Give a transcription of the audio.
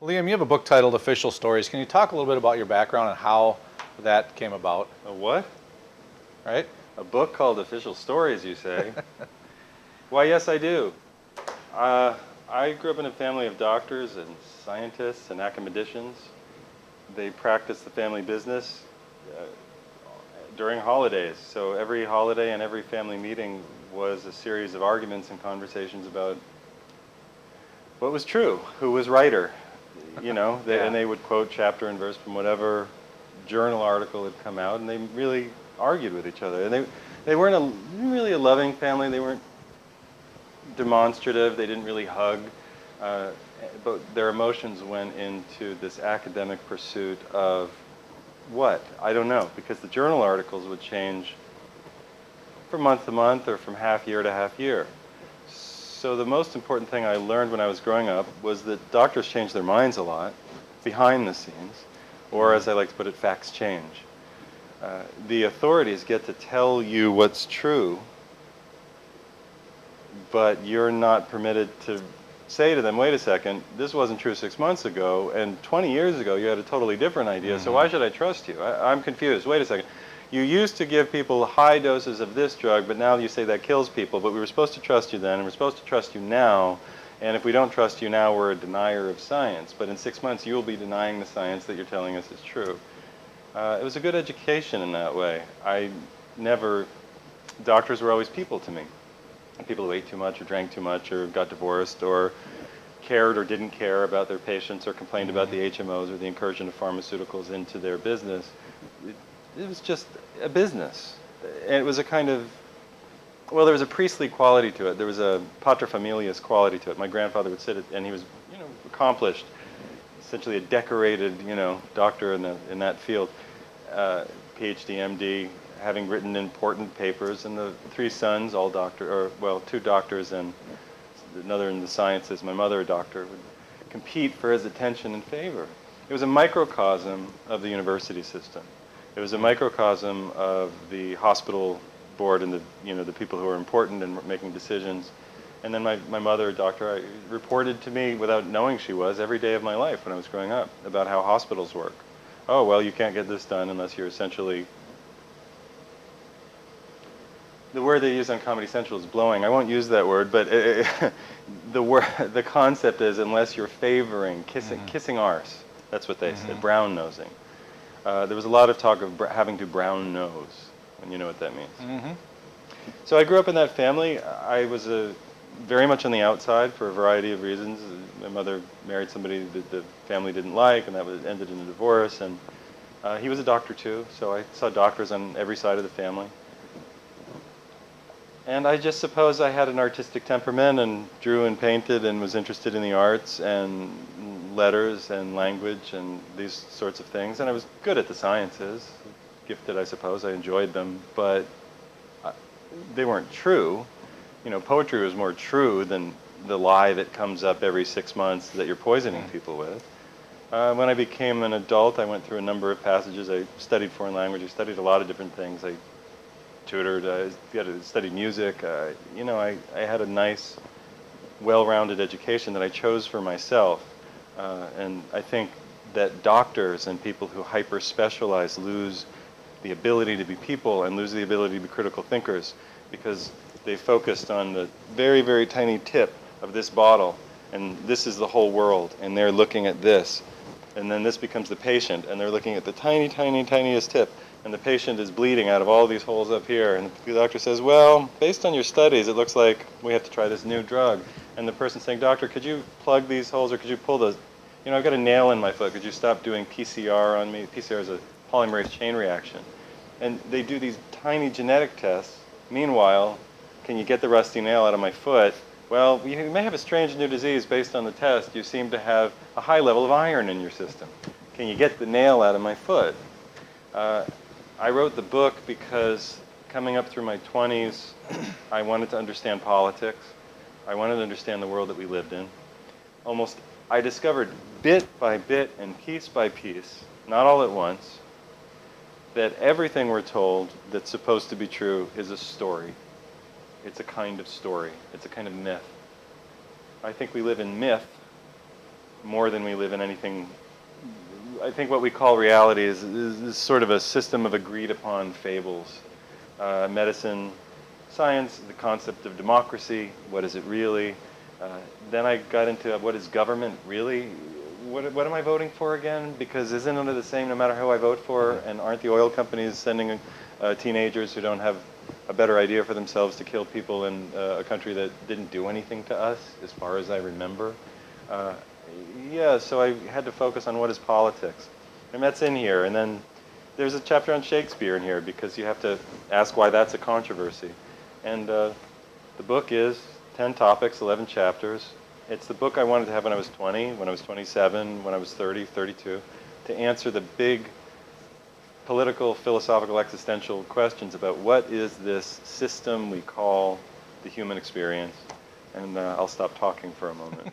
Liam, you have a book titled Official Stories. Can you talk a little bit about your background and how that came about, A what? right? A book called Official Stories, you say? Why, yes, I do. I grew up in a family of doctors and scientists and academicians. They practiced the family business uh, during holidays. So every holiday and every family meeting was a series of arguments and conversations about what was true, who was writer, and Yeah. they would quote chapter and verse from whatever journal article had come out, and they really argued with each other. And they weren't really a loving family. They weren't demonstrative. They didn't really hug. Uh, but their emotions went into this academic pursuit of what? I don't know, because the journal articles would change from month to month or from half year to half year. So the most important thing I learned when I was growing up was that doctors change their minds a lot behind the scenes, or as I like to put it, facts change. The authorities get to tell you what's true, but you're not permitted to say to them, wait a second, this wasn't true 6 months ago, and 20 years ago you had a totally different idea, so why should I trust you? I'm confused. Wait a second. You used to give people high doses of this drug, but now you say that kills people, but we were supposed to trust you then, and we're supposed to trust you now, and if we don't trust you now, we're a denier of science. But in 6 months, you'll be denying the science that you're telling us is true. It was a good education in that way. Doctors were always people to me. People who ate too much or drank too much or got divorced or cared or didn't care about their patients or complained about the HMOs or the incursion of pharmaceuticals into their business. It was just a business. And it was a kind of, well, there was a priestly quality to it. There was a paterfamilias quality to it. My grandfather would sit and he was, accomplished, essentially a decorated, doctor in that field, PhD, MD, having written important papers, and the three sons, all two doctors and another in the sciences, my mother a doctor, would compete for his attention and favor. It was a microcosm of the university system. It was a microcosm of the hospital board and the people who were important and making decisions. And then my mother, a doctor, reported to me without knowing she was every day of my life when I was growing up about how hospitals work. Oh, well, you can't get this done unless you're essentially, the word they use on Comedy Central is blowing. I won't use that word, but the concept is unless you're favoring kissing arse. That's what they said, brown nosing. There was a lot of talk of having to brown nose, and you know what that means. So I grew up in that family. I was very much on the outside for a variety of reasons. My mother married somebody that the family didn't like, and that ended in a divorce. And he was a doctor too, so I saw doctors on every side of the family. And I just suppose I had an artistic temperament and drew and painted and was interested in the arts and letters and language and these sorts of things. And I was good at the sciences, gifted I suppose, I enjoyed them, but they weren't true. Poetry was more true than the lie that comes up every 6 months that you're poisoning people with. When I became an adult, I went through a number of passages. I studied foreign language, I studied a lot of different things. I tutored, I studied music. I had a nice, well-rounded education that I chose for myself. And I think that doctors and people who hyper-specialize lose the ability to be people and lose the ability to be critical thinkers because they focused on the very, very tiny tip of this bottle, and this is the whole world, and they're looking at this. And then this becomes the patient, and they're looking at the tiny, tiny, tiniest tip, and the patient is bleeding out of all these holes up here, and the doctor says, well, based on your studies, it looks like we have to try this new drug. And the person's saying, doctor, could you plug these holes, or could you pull those? I've got a nail in my foot. Could you stop doing PCR on me? PCR is a polymerase chain reaction. And they do these tiny genetic tests. Meanwhile, can you get the rusty nail out of my foot? Well, you may have a strange new disease based on the test. You seem to have a high level of iron in your system. Can you get the nail out of my foot? I wrote the book because coming up through my 20s, I wanted to understand politics. I wanted to understand the world that we lived in. I discovered bit by bit and piece by piece, not all at once, that everything we're told that's supposed to be true is a story. It's a kind of story. It's a kind of myth. I think we live in myth more than we live in anything. I think what we call reality is sort of a system of agreed upon fables. Medicine, science, the concept of democracy, what is it really? Then I got into what is government really? What am I voting for again? Because isn't it the same no matter who I vote for? And aren't the oil companies sending teenagers who don't have a better idea for themselves to kill people in a country that didn't do anything to us, as far as I remember? Yeah, so I had to focus on what is politics. And that's in here. And then there's a chapter on Shakespeare in here because you have to ask why that's a controversy. And the book is 10 topics, 11 chapters. It's the book I wanted to have when I was 20, when I was 27, when I was 30, 32, to answer the big political, philosophical, existential questions about what is this system we call the human experience. And I'll stop talking for a moment.